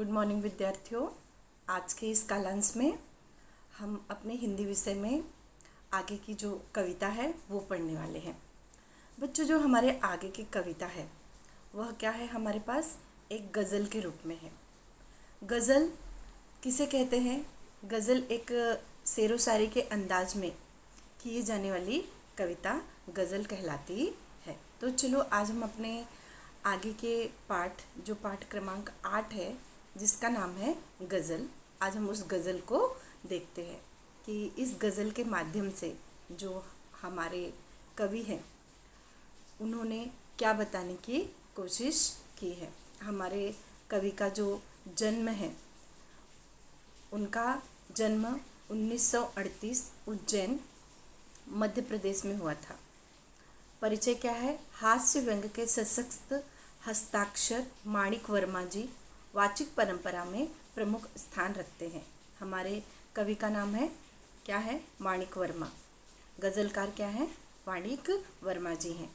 Good morning विद्यार्थियों। आज के इस कालांश में हम अपने हिंदी विषय में आगे की जो कविता है वो पढ़ने वाले हैं। बच्चों, जो हमारे आगे की कविता है वह क्या है, हमारे पास एक गज़ल के रूप में है। गज़ल किसे कहते हैं? गज़ल एक शेरो शायरी के अंदाज में किए जाने वाली कविता गज़ल कहलाती है। तो चलो आज हम अपने आगे के पाठ, जो पाठ क्रमांक 8 है जिसका नाम है गज़ल, आज हम उस गज़ल को देखते हैं कि इस गज़ल के माध्यम से जो हमारे कवि हैं उन्होंने क्या बताने की कोशिश की है। हमारे कवि का जो जन्म है, उनका जन्म 1938 उज्जैन मध्य प्रदेश में हुआ था। परिचय क्या है? हास्य व्यंग के सशक्त हस्ताक्षर माणिक वर्मा जी वाचिक परंपरा में प्रमुख स्थान रखते हैं। हमारे कवि का नाम है क्या है? माणिक वर्मा। गज़लकार क्या है? माणिक वर्मा जी हैं।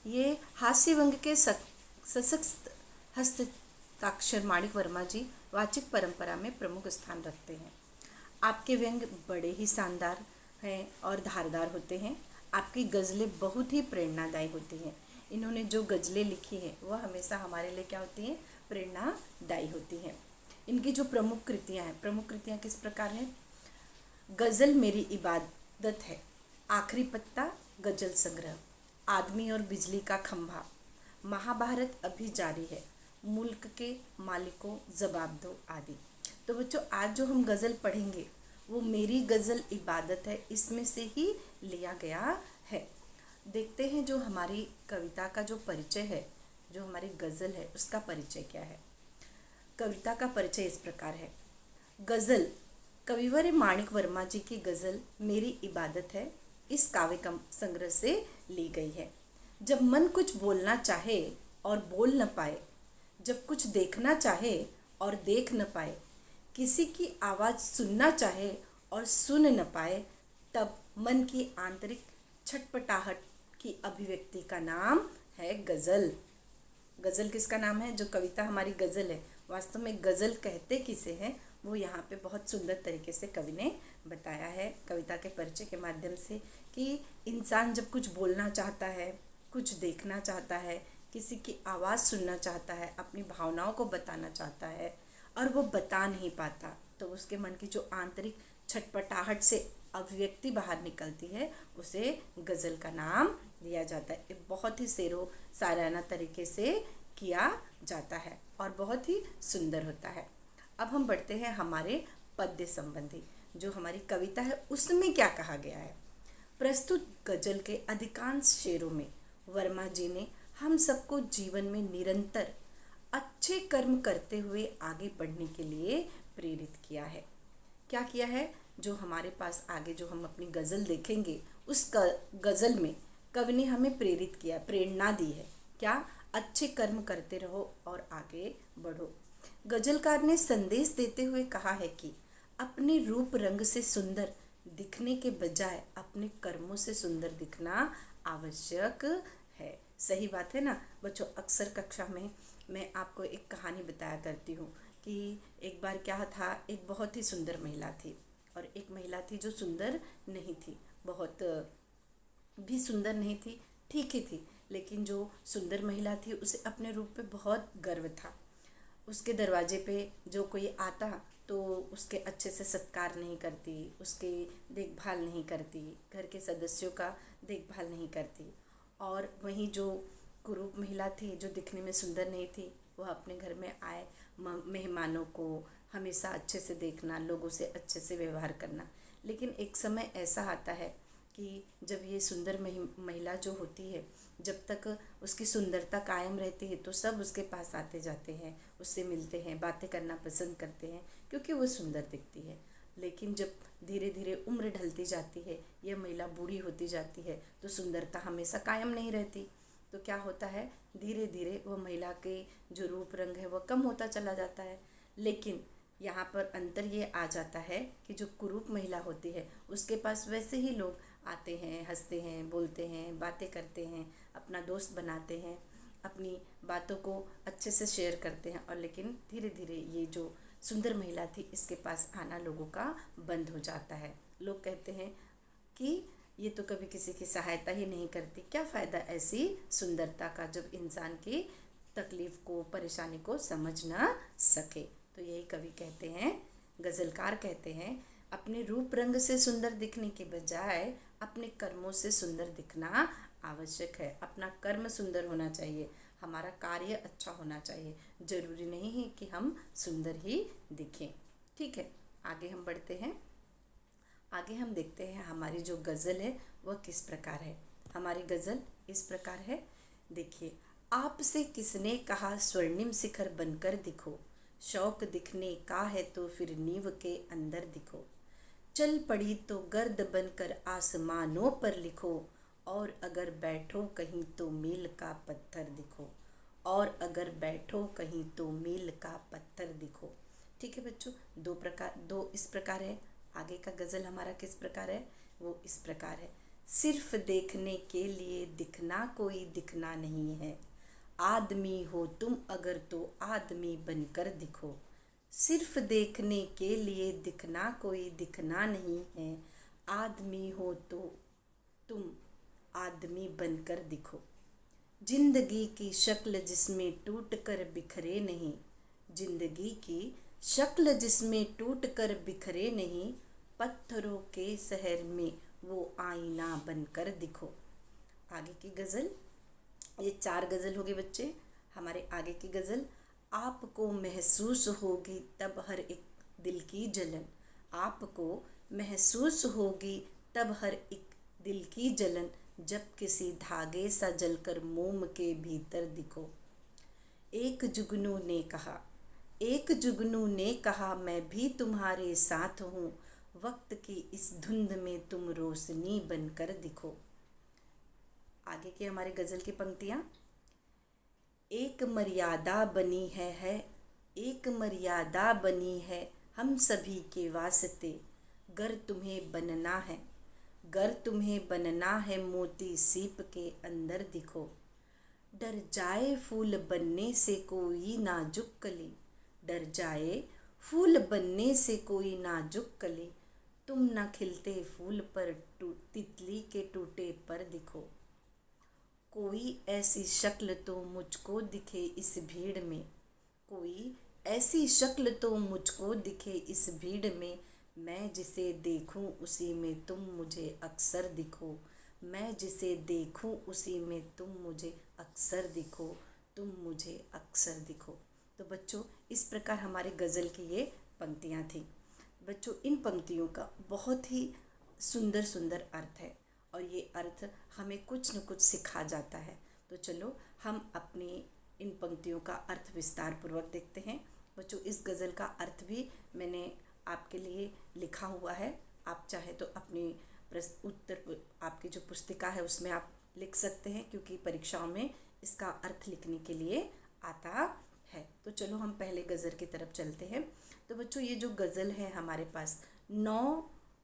ये हास्य व्यंग के सशक्त हस्ताक्षर माणिक वर्मा जी वाचिक परंपरा में प्रमुख स्थान रखते हैं। आपके व्यंग बड़े ही शानदार हैं और धारदार होते हैं। आपकी गज़लें बहुत ही प्रेरणादायी होती हैं। इन्होंने जो गज़लें लिखी हैं वह हमेशा हमारे लिए क्या होती हैं? प्रेरणादायी होती हैं। इनकी जो प्रमुख कृतियाँ किस प्रकार हैं? गज़ल मेरी इबादत है, आखिरी पत्ता गज़ल संग्रह, आदमी और बिजली का खंभा, महाभारत अभी जारी है, मुल्क के मालिकों जवाब दो आदि। तो बच्चों, आज जो हम गज़ल पढ़ेंगे वो मेरी गज़ल इबादत है, इसमें से ही लिया गया है। देखते हैं जो हमारी कविता का जो परिचय है, जो हमारी गज़ल है उसका परिचय क्या है। कविता का परिचय इस प्रकार है। गज़ल कविवर माणिक वर्मा जी की गज़ल मेरी इबादत है इस काव्य संग्रह से ली गई है। जब मन कुछ बोलना चाहे और बोल न पाए, जब कुछ देखना चाहे और देख न पाए, किसी की आवाज़ सुनना चाहे और सुन न पाए, तब मन की आंतरिक छटपटाहट की अभिव्यक्ति का नाम है गज़ल। गज़ल किसका नाम है? जो कविता हमारी गज़ल है, वास्तव में गज़ल कहते किसे हैं वो यहाँ पे बहुत सुंदर तरीके से कवि ने बताया है कविता के परिचय के माध्यम से कि इंसान जब कुछ बोलना चाहता है, कुछ देखना चाहता है, किसी की आवाज़ सुनना चाहता है, अपनी भावनाओं को बताना चाहता है और वो बता नहीं पाता, तो उसके मन की जो आंतरिक छटपटाहट से अभिव्यक्ति बाहर निकलती है उसे गज़ल का नाम दिया जाता है। ये बहुत ही शेरो शायराना तरीके से किया जाता है और बहुत ही सुंदर होता है। अब हम बढ़ते हैं हमारे पद्य संबंधी, जो हमारी कविता है उसमें क्या कहा गया है। प्रस्तुत गज़ल के अधिकांश शेरों में वर्मा जी ने हम सबको जीवन में निरंतर अच्छे कर्म करते हुए आगे बढ़ने के लिए प्रेरित किया है। क्या किया है? जो हमारे पास आगे जो हम अपनी गज़ल देखेंगे उस गज़ल में कवि ने हमें प्रेरित किया, प्रेरणा दी है। क्या? अच्छे कर्म करते रहो और आगे बढ़ो। गज़लकार ने संदेश देते हुए कहा है कि अपने रूप रंग से सुंदर दिखने के बजाय अपने कर्मों से सुंदर दिखना आवश्यक है। सही बात है ना बच्चों। अक्सर कक्षा में मैं आपको एक कहानी बताया करती हूँ कि एक बार क्या था, एक बहुत ही सुंदर महिला थी और एक महिला थी जो सुंदर नहीं थी, बहुत भी सुंदर नहीं थी, ठीक ही थी, लेकिन जो सुंदर महिला थी उसे अपने रूप पे बहुत गर्व था। उसके दरवाजे पे जो कोई आता तो उसके अच्छे से सत्कार नहीं करती, उसकी देखभाल नहीं करती, घर के सदस्यों का देखभाल नहीं करती। और वहीं जो कुरूप महिला थी, जो दिखने में सुंदर नहीं थी, वह अपने घर में आए मेहमानों को हमेशा अच्छे से देखना, लोगों से अच्छे से व्यवहार करना। लेकिन एक समय ऐसा आता है कि जब ये सुंदर महिला जो होती है, जब तक उसकी सुंदरता कायम रहती है तो सब उसके पास आते जाते हैं, उससे मिलते हैं, बातें करना पसंद करते हैं क्योंकि वो सुंदर दिखती है। लेकिन जब धीरे धीरे उम्र ढलती जाती है, यह महिला बूढ़ी होती जाती है, तो सुंदरता हमेशा कायम नहीं रहती। तो क्या होता है, धीरे धीरे वह महिला के जो रूप रंग है वह कम होता चला जाता है। लेकिन यहाँ पर अंतर ये आ जाता है कि जो कुरूप महिला होती है उसके पास वैसे ही लोग आते हैं, हंसते हैं, बोलते हैं, बातें करते हैं, अपना दोस्त बनाते हैं अपनी बातों को अच्छे से शेयर करते हैं, और लेकिन धीरे धीरे ये जो सुंदर महिला थी इसके पास आना लोगों का बंद हो जाता है। लोग कहते हैं कि ये तो कभी किसी की सहायता ही नहीं करती, क्या फ़ायदा ऐसी सुंदरता का जब इंसान की तकलीफ़ को, परेशानी को समझ ना सके। तो यही कवि कहते हैं, गज़लकार कहते हैं, अपने रूप रंग से सुंदर दिखने के बजाय अपने कर्मों से सुंदर दिखना आवश्यक है। अपना कर्म सुंदर होना चाहिए, हमारा कार्य अच्छा होना चाहिए, ज़रूरी नहीं है कि हम सुंदर ही दिखें। ठीक है, आगे हम बढ़ते हैं। आगे हम देखते हैं हमारी जो गज़ल है वह किस प्रकार है। हमारी गज़ल इस प्रकार है, देखिए। आपसे किसने कहा स्वर्णिम शिखर बनकर दिखो, शौक दिखने का है तो फिर नींव के अंदर दिखो। चल पड़ी तो गर्द बनकर आसमानों पर लिखो, और अगर बैठो कहीं तो मील का पत्थर दिखो, और अगर बैठो कहीं तो मील का पत्थर दिखो। ठीक है बच्चों, दो इस प्रकार है। आगे का गज़ल हमारा किस प्रकार है, वो इस प्रकार है। सिर्फ देखने के लिए दिखना कोई दिखना नहीं है, आदमी हो तुम अगर तो आदमी बनकर दिखो। सिर्फ देखने के लिए दिखना कोई दिखना नहीं है, आदमी हो तो तुम आदमी बनकर दिखो। जिंदगी की शक्ल जिसमें टूट कर बिखरे नहीं, जिंदगी की शक्ल जिसमें टूट कर बिखरे नहीं, पत्थरों के शहर में वो आईना बनकर दिखो। आगे की गज़ल, ये 4 गज़ल हो गए बच्चे। हमारे आगे की गज़ल, आपको महसूस होगी तब हर एक दिल की जलन, आपको महसूस होगी तब हर एक दिल की जलन, जब किसी धागे सा जलकर मोम के भीतर दिखो। एक जुगनू ने कहा, एक जुगनू ने कहा मैं भी तुम्हारे साथ हूँ, वक्त की इस धुंध में तुम रोशनी बनकर दिखो। आगे की हमारी गज़ल की पंक्तियाँ, एक मर्यादा बनी है, एक मर्यादा बनी है हम सभी के वास्ते, गर तुम्हें बनना है, गर तुम्हें बनना है मोती सीप के अंदर दिखो। डर जाए फूल बनने से कोई नाजुक कली, डर जाए फूल बनने से कोई नाजुक कली, तुम न खिलते फूल पर तितली के टूटे पर दिखो। कोई ऐसी शक्ल तो मुझको दिखे इस भीड़ में, कोई ऐसी शक्ल तो मुझको दिखे इस भीड़ में, मैं जिसे देखूं उसी में तुम मुझे अक्सर दिखो, मैं जिसे देखूं उसी में तुम मुझे अक्सर दिखो, तुम मुझे अक्सर दिखो। तो बच्चों, इस प्रकार हमारे गज़ल की ये पंक्तियाँ थीं। बच्चों, इन पंक्तियों का बहुत ही सुंदर सुंदर अर्थ है, और ये अर्थ हमें कुछ न कुछ सिखा जाता है। तो चलो हम अपनी इन पंक्तियों का अर्थ विस्तार पूर्वक देखते हैं। बच्चों, इस गज़ल का अर्थ भी मैंने आपके लिए लिखा हुआ है, आप चाहे तो अपनी उत्तर आपकी जो पुस्तिका है उसमें आप लिख सकते हैं, क्योंकि परीक्षाओं में इसका अर्थ लिखने के लिए आता है। तो चलो हम पहले गज़ल की तरफ चलते हैं। तो बच्चों, ये जो गज़ल है हमारे पास 9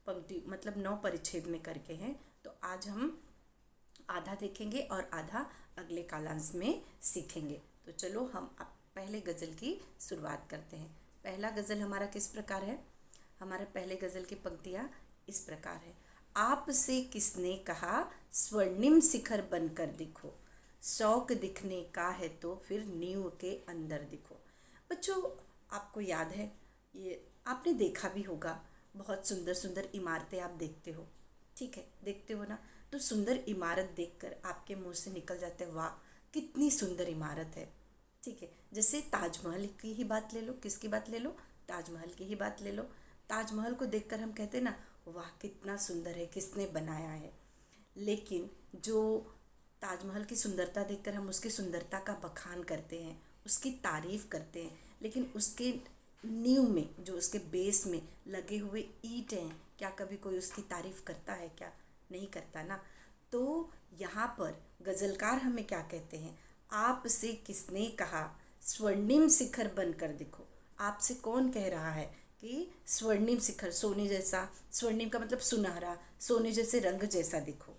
पंक्ति मतलब 9 परिच्छेद में करके हैं। तो आज हम आधा देखेंगे और आधा अगले कालांश में सीखेंगे। तो चलो हम अब पहले गज़ल की शुरुआत करते हैं। पहला गज़ल हमारा किस प्रकार है, हमारे पहले गज़ल की पंक्तियाँ इस प्रकार है। आपसे किसने कहा स्वर्णिम शिखर बनकर दिखो, शौक दिखने का है तो फिर नींव के अंदर दिखो। बच्चों, आपको याद है, ये आपने देखा भी होगा, बहुत सुंदर सुंदर इमारतें आप देखते हो, ठीक है, देखते हो ना। तो सुंदर इमारत देखकर आपके मुंह से निकल जाते हैं, वाह कितनी सुंदर इमारत है, ठीक है। जैसे ताजमहल की ही बात ले लो, किसकी बात ले लो, ताजमहल की ही बात ले लो। ताजमहल को देखकर हम कहते हैं ना, वाह कितना सुंदर है, किसने बनाया है। लेकिन जो ताजमहल की सुंदरता देखकर हम उसकी सुंदरता का बखान करते हैं, उसकी तारीफ़ करते हैं, लेकिन उसके नींव में, जो उसके बेस में लगे हुए ईंट हैं, क्या कभी कोई उसकी तारीफ़ करता है क्या, नहीं करता ना। तो यहाँ पर गज़लकार हमें क्या कहते हैं, आपसे किसने कहा स्वर्णिम शिखर बनकर दिखो। आपसे कौन कह रहा है कि स्वर्णिम शिखर, सोने जैसा, स्वर्णिम का मतलब सुनहरा, सोने जैसे रंग जैसा दिखो।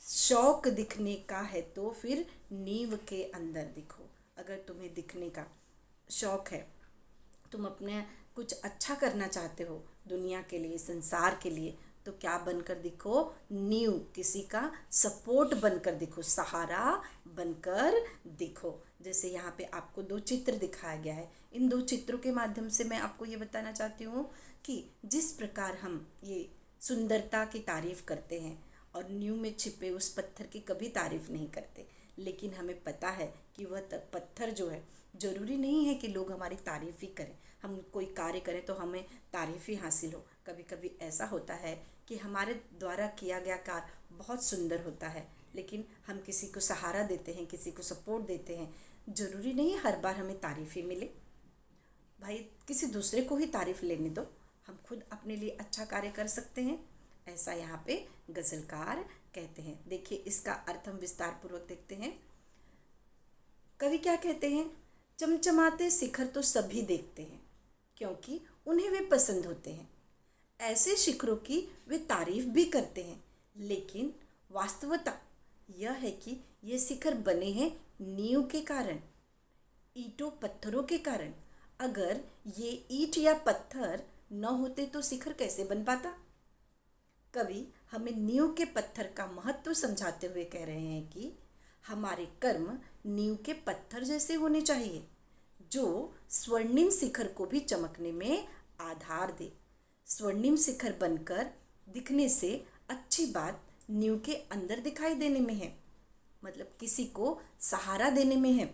शौक दिखने का है तो फिर नींव के अंदर दिखो। अगर तुम्हें दिखने का शौक है, तुम अपने कुछ अच्छा करना चाहते हो दुनिया के लिए, संसार के लिए, तो क्या बनकर दिखो? नींव, किसी का सपोर्ट बनकर दिखो, सहारा बनकर दिखो। जैसे यहाँ पे आपको दो चित्र दिखाया गया है। इन दो चित्रों के माध्यम से मैं आपको ये बताना चाहती हूँ कि जिस प्रकार हम ये सुंदरता की तारीफ करते हैं और नींव में छिपे उस पत्थर की कभी तारीफ नहीं करते, लेकिन हमें पता है कि वह पत्थर जो है, ज़रूरी नहीं है कि लोग हमारी तारीफ़ ही करें। हम कोई कार्य करें तो हमें तारीफ़ ही हासिल हो। कभी कभी ऐसा होता है कि हमारे द्वारा किया गया कार्य बहुत सुंदर होता है, लेकिन हम किसी को सहारा देते हैं, किसी को सपोर्ट देते हैं, ज़रूरी नहीं हर बार हमें तारीफ़ ही मिले। भाई किसी दूसरे को ही तारीफ़ लेने दो, हम खुद अपने लिए अच्छा कार्य कर सकते हैं। ऐसा यहाँ पे गज़लकार कहते हैं। देखिए इसका अर्थ हम विस्तार पूर्वक देखते हैं। कवि क्या कहते हैं? चमचमाते शिखर तो सभी देखते हैं क्योंकि उन्हें वे पसंद होते हैं। ऐसे शिखरों की वे तारीफ भी करते हैं, लेकिन वास्तवता यह है कि ये शिखर बने हैं नींव के कारण, ईंटों पत्थरों के कारण। अगर ये ईंट या पत्थर न होते तो शिखर कैसे बन पाता? कवि हमें नींव के पत्थर का महत्व समझाते हुए कह रहे हैं कि हमारे कर्म नींव के पत्थर जैसे होने चाहिए, जो स्वर्णिम शिखर को भी चमकने में आधार दे। स्वर्णिम शिखर बनकर दिखने से अच्छी बात नींव के अंदर दिखाई देने में है, मतलब किसी को सहारा देने में है,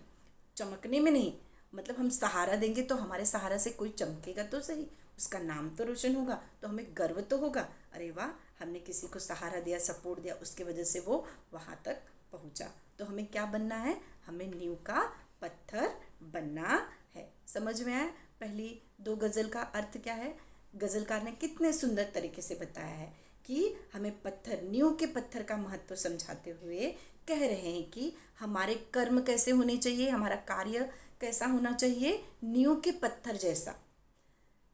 चमकने में नहीं। मतलब हम सहारा देंगे तो हमारे सहारा से कोई चमकेगा तो सही, उसका नाम तो रोशन होगा, तो हमें गर्व तो होगा, अरे वाह हमने किसी को सहारा दिया, सपोर्ट दिया, उसके वजह से वो वहाँ तक पहुँचा। तो हमें क्या बनना है? हमें नींव का पत्थर बनना है। समझ में आया? पहली दो गज़ल का अर्थ क्या है? गज़लकार ने कितने सुंदर तरीके से बताया है कि हमें पत्थर, नींव के पत्थर का महत्व समझाते हुए कह रहे हैं कि हमारे कर्म कैसे होने चाहिए, हमारा कार्य कैसा होना चाहिए? नींव के पत्थर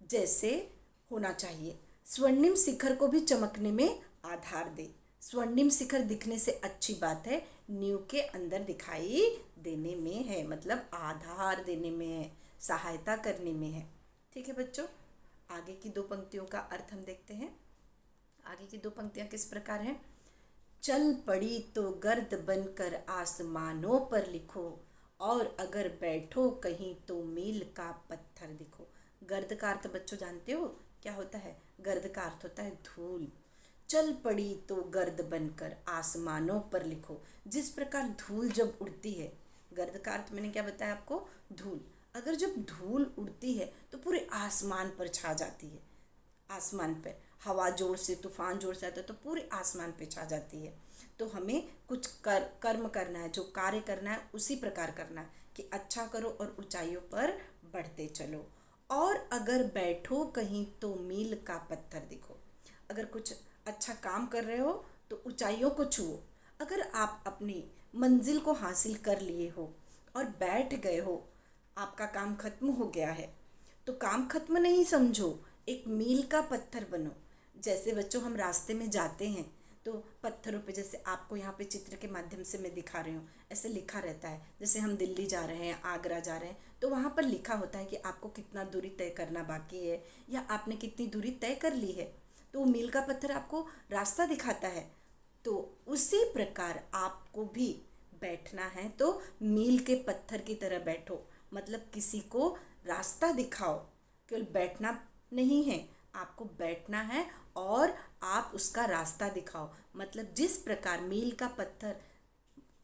जैसे होना चाहिए। स्वर्णिम शिखर को भी चमकने में आधार दे। स्वर्णिम शिखर दिखने से अच्छी बात है, नींव के अंदर दिखाई देने में है, मतलब आधार देने में है, सहायता करने में है। ठीक है बच्चों, आगे की दो पंक्तियों का अर्थ हम देखते हैं। आगे की दो पंक्तियां किस प्रकार हैं? चल पड़ी तो गर्द बनकर आसमानों पर लिखो, और अगर बैठो कहीं तो मील का पत्थर दिखो। गर्द का अर्थ बच्चों जानते हो क्या होता है? गर्द का अर्थ होता है धूल। चल पड़ी तो गर्द बनकर आसमानों पर लिखो। जिस प्रकार धूल जब उड़ती है, गर्द का अर्थ मैंने क्या बताया आपको? धूल। अगर जब धूल उड़ती है तो पूरे आसमान पर छा जाती है। आसमान पर हवा जोर से, तूफान जोर से आता है तो पूरे आसमान पे छा जाती है। तो हमें कुछ कर्म करना है, जो कार्य करना है उसी प्रकार करना है कि अच्छा करो और ऊंचाइयों पर बढ़ते चलो। और अगर बैठो कहीं तो मील का पत्थर दिखो। अगर कुछ अच्छा काम कर रहे हो तो ऊंचाइयों को छुओ। अगर आप अपनी मंजिल को हासिल कर लिए हो और बैठ गए हो, आपका काम खत्म हो गया है, तो काम खत्म नहीं समझो, एक मील का पत्थर बनो। जैसे बच्चों हम रास्ते में जाते हैं तो पत्थरों पे, जैसे आपको यहाँ पे चित्र के माध्यम से मैं दिखा रही हूँ, ऐसे लिखा रहता है। जैसे हम दिल्ली जा रहे हैं, आगरा जा रहे हैं, तो वहाँ पर लिखा होता है कि आपको कितना दूरी तय करना बाकी है या आपने कितनी दूरी तय कर ली है। तो वो मील का पत्थर आपको रास्ता दिखाता है। तो उसी प्रकार आपको भी बैठना है तो मील के पत्थर की तरह बैठो, मतलब किसी को रास्ता दिखाओ। केवल बैठना नहीं है, आपको बैठना है और आप उसका रास्ता दिखाओ। मतलब जिस प्रकार मील का पत्थर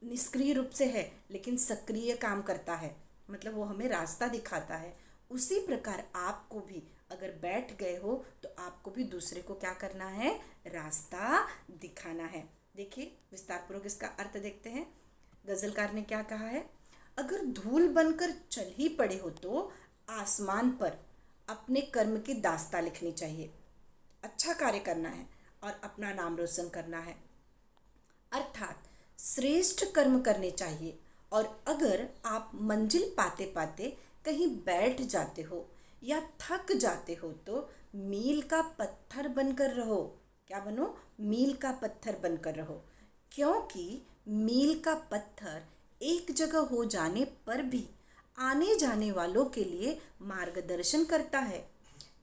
निष्क्रिय रूप से है लेकिन सक्रिय काम करता है, मतलब वो हमें रास्ता दिखाता है, उसी प्रकार आपको भी अगर बैठ गए हो तो आपको भी दूसरे को क्या करना है? रास्ता दिखाना है। देखिए विस्तारपूर्वक इसका अर्थ देखते हैं। गजलकार ने क्या कहा है? अगर धूल बनकर चल ही पड़े हो तो आसमान पर अपने कर्म की दास्तां लिखनी चाहिए। अच्छा कार्य करना है और अपना नाम रोशन करना है, अर्थात श्रेष्ठ कर्म करने चाहिए। और अगर आप मंजिल पाते पाते कहीं बैठ जाते हो या थक जाते हो तो मील का पत्थर बनकर रहो। क्या बनो? मील का पत्थर बनकर रहो। क्योंकि मील का पत्थर एक जगह हो जाने पर भी आने जाने वालों के लिए मार्गदर्शन करता है,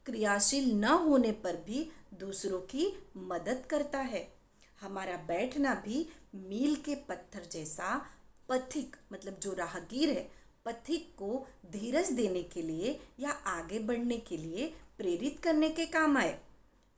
क्रियाशील न होने पर भी दूसरों की मदद करता है। हमारा बैठना भी मील के पत्थर जैसा पथिक मतलब जो राहगीर है, पथिक को धीरज देने के लिए या आगे बढ़ने के लिए प्रेरित करने के काम आए।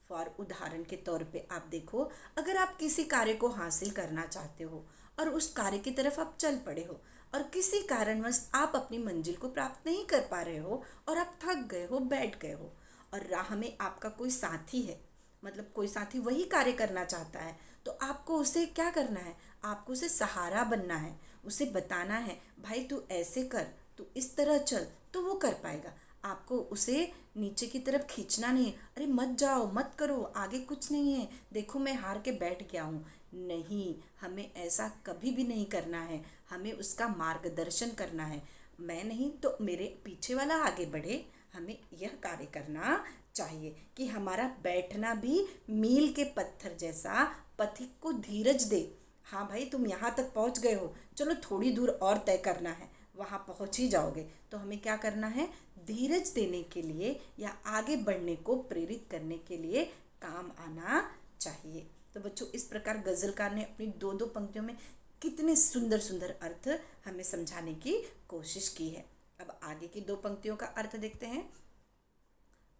फॉर उदाहरण के तौर पे आप देखो, अगर आप किसी कार्य को हासिल करना चाहते हो और उस कार्य की तरफ आप चल पड़े हो और किसी कारणवश आप अपनी मंजिल को प्राप्त नहीं कर पा रहे हो और आप थक गए हो, बैठ गए हो और राह में आपका कोई साथी है, मतलब कोई साथी वही कार्य करना चाहता है, तो आपको उसे क्या करना है, आपको उसे सहारा बनना है, उसे बताना है भाई तू ऐसे कर, तू इस तरह चल, तो वो कर पाएगा। आपको उसे नीचे की तरफ खींचना नहीं है, अरे मत जाओ, मत करो, आगे कुछ नहीं है, देखो मैं हार के बैठ गया हूँ। नहीं, हमें ऐसा कभी भी नहीं करना है, हमें उसका मार्गदर्शन करना है। मैं नहीं तो मेरे पीछे वाला आगे बढ़े, हमें यह कार्य करना चाहिए कि हमारा बैठना भी मील के पत्थर जैसा पथिक को धीरज दे। हाँ भाई, तुम यहाँ तक पहुँच गए हो, चलो थोड़ी दूर और तय करना है, वहाँ पहुँच ही जाओगे। तो हमें क्या करना है, धीरज देने के लिए या आगे बढ़ने को प्रेरित करने के लिए काम आना चाहिए। तो बच्चों, इस प्रकार गज़लकार ने अपनी दो दो पंक्तियों में कितने सुंदर सुंदर अर्थ हमें समझाने की कोशिश की है। अब आगे की दो पंक्तियों का अर्थ देखते हैं।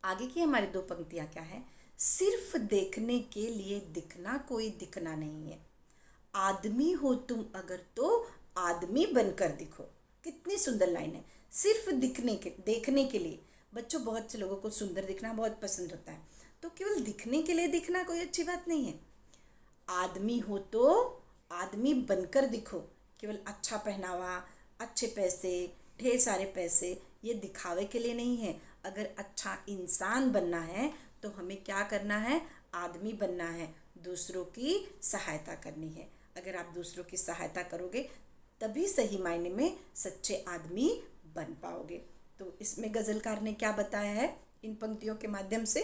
आगे की हमारी दो पंक्तियां क्या है, सिर्फ देखने के लिए दिखना कोई दिखना नहीं है, आदमी हो तुम अगर तो आदमी बनकर दिखो। कितनी सुंदर लाइन है, सिर्फ देखने के लिए। बच्चों, बहुत से लोगों को सुंदर दिखना बहुत पसंद होता है, तो केवल दिखने के लिए दिखना कोई अच्छी बात नहीं है। आदमी हो तो आदमी बनकर दिखो। केवल अच्छा पहनावा, अच्छे पैसे, ढेर सारे पैसे, ये दिखावे के लिए नहीं है। अगर अच्छा इंसान बनना है तो हमें क्या करना है, आदमी बनना है, दूसरों की सहायता करनी है। अगर आप दूसरों की सहायता करोगे तभी सही मायने में सच्चे आदमी बन पाओगे। तो इसमें गज़लकार ने क्या बताया है, इन पंक्तियों के माध्यम से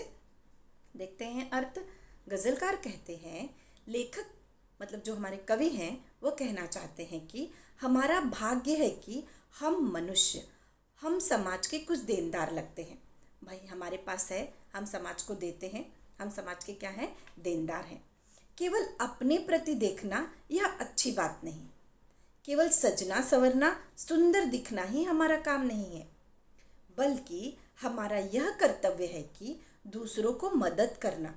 देखते हैं अर्थ। गज़लकार कहते हैं, लेखक मतलब जो हमारे कवि हैं वो कहना चाहते हैं कि हमारा भाग्य है कि हम मनुष्य, हम समाज के कुछ देनदार लगते हैं। भाई हमारे पास है, हम समाज को देते हैं, हम समाज के क्या हैं, देनदार हैं। केवल अपने प्रति देखना यह अच्छी बात नहीं, केवल सजना संवरना, सुंदर दिखना ही हमारा काम नहीं है, बल्कि हमारा यह कर्तव्य है कि दूसरों को मदद करना,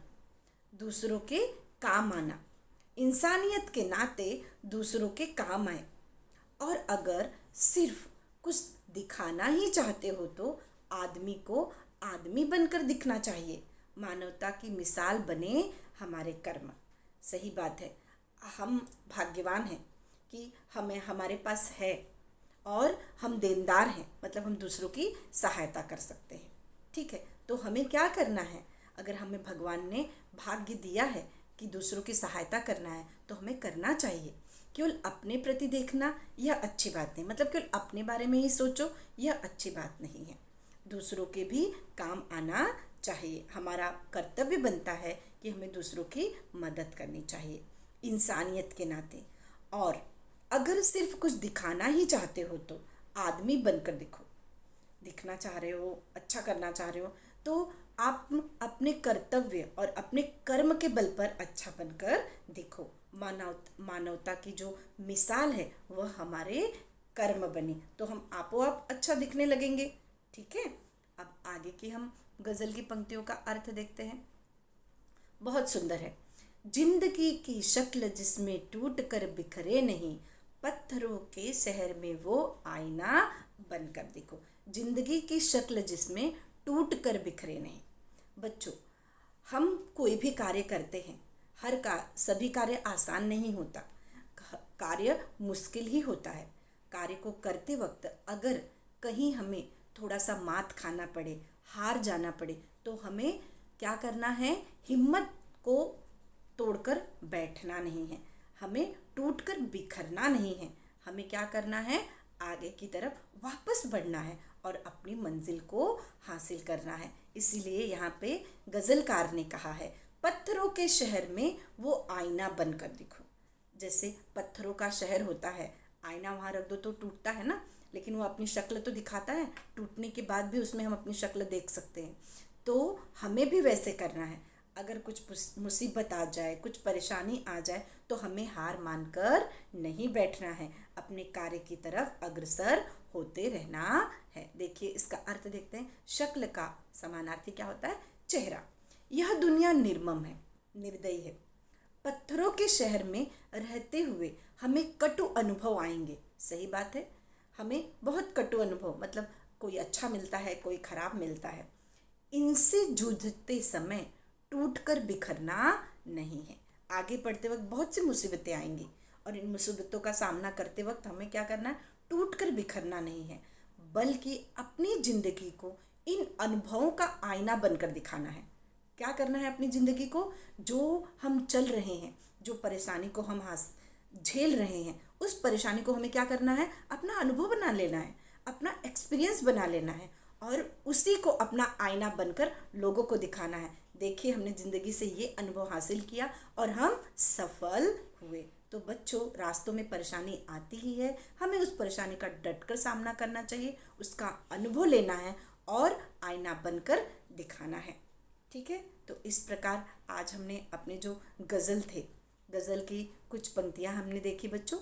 दूसरों के काम आना, इंसानियत के नाते दूसरों के काम आए। और अगर सिर्फ कुछ दिखाना ही चाहते हो तो आदमी को आदमी बनकर दिखना चाहिए, मानवता की मिसाल बने हमारे कर्म। सही बात है, हम भाग्यवान हैं कि हमें हमारे पास है और हम देनदार हैं, मतलब हम दूसरों की सहायता कर सकते हैं। ठीक है, तो हमें क्या करना है, अगर हमें भगवान ने भाग्य दिया है कि दूसरों की सहायता करना है तो हमें करना चाहिए। केवल अपने प्रति देखना यह अच्छी बात नहीं, मतलब केवल अपने बारे में ही सोचो, यह अच्छी बात नहीं है। दूसरों के भी काम आना चाहिए। हमारा कर्तव्य बनता है कि हमें दूसरों की मदद करनी चाहिए इंसानियत के नाते। और अगर सिर्फ कुछ दिखाना ही चाहते हो तो आदमी बनकर दिखो। दिखना चाह रहे हो, अच्छा करना चाह रहे हो, तो आप अपने कर्तव्य और अपने कर्म के बल पर अच्छा बनकर दिखो। मानवता की जो मिसाल है वह हमारे कर्म बने, तो हम आपो आप अच्छा दिखने लगेंगे। ठीक है, अब आगे की हम गज़ल की पंक्तियों का अर्थ देखते हैं। बहुत सुंदर है। जिंदगी की शक्ल जिसमें टूट कर बिखरे नहीं, पत्थरों के शहर में वो आईना बनकर दिखो। जिंदगी की शक्ल जिसमें टूट कर बिखरे नहीं। बच्चों, हम कोई भी कार्य करते हैं, सभी कार्य आसान नहीं होता, कार्य मुश्किल ही होता है। कार्य को करते वक्त अगर कहीं हमें थोड़ा सा मात खाना पड़े, हार जाना पड़े, तो हमें क्या करना है, हिम्मत को तोड़कर बैठना नहीं है, हमें टूटकर बिखरना नहीं है, हमें क्या करना है, आगे की तरफ वापस बढ़ना है और अपनी मंजिल को हासिल करना है। इसीलिए यहाँ पे गज़लकार ने कहा है, पत्थरों के शहर में वो आईना बनकर दिखो। जैसे पत्थरों का शहर होता है, आईना वहाँ रख दो तो टूटता है ना, लेकिन वो अपनी शक्ल तो दिखाता है, टूटने के बाद भी उसमें हम अपनी शक्ल देख सकते हैं। तो हमें भी वैसे करना है। अगर कुछ मुसीबत आ जाए, कुछ परेशानी आ जाए, तो हमें हार मानकर नहीं बैठना है, अपने कार्य की तरफ अग्रसर होते रहना है। देखिए इसका अर्थ देखते हैं। शक्ल का समानार्थी क्या होता है? चेहरा। यह दुनिया निर्मम है, निर्दयी है। पत्थरों के शहर में रहते हुए हमें कटु अनुभव आएंगे। सही बात है, हमें बहुत कटु अनुभव, मतलब कोई अच्छा मिलता है, कोई खराब मिलता है। इनसे जूझते समय टूटकर बिखरना नहीं है। आगे बढ़ते वक्त बहुत सी मुसीबतें आएंगी और इन मुसीबतों का सामना करते वक्त हमें क्या करना है? टूटकर बिखरना नहीं है, बल्कि अपनी जिंदगी को इन अनुभवों का आईना बनकर दिखाना है। क्या करना है? अपनी ज़िंदगी को, जो हम चल रहे हैं, जो परेशानी को हम झेल रहे हैं, उस परेशानी को हमें क्या करना है? अपना अनुभव बना लेना है, अपना एक्सपीरियंस बना लेना है और उसी को अपना आईना बनकर लोगों को दिखाना है। देखिए हमने ज़िंदगी से ये अनुभव हासिल किया और हम सफल हुए। तो बच्चों, रास्तों में परेशानी आती ही है, हमें उस परेशानी का डटकर सामना करना चाहिए, उसका अनुभव लेना है और आईना बनकर दिखाना है। ठीक है, तो इस प्रकार आज हमने अपने जो गज़ल थे, गज़ल की कुछ पंक्तियाँ हमने देखी बच्चों,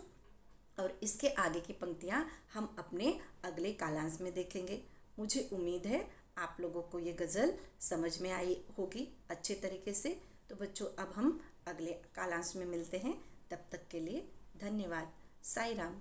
और इसके आगे की पंक्तियाँ हम अपने अगले कालांश में देखेंगे। मुझे उम्मीद है आप लोगों को ये गज़ल समझ में आई होगी अच्छे तरीके से। तो बच्चों, अब हम अगले कालांश में मिलते हैं। तब तक के लिए धन्यवाद। साई राम।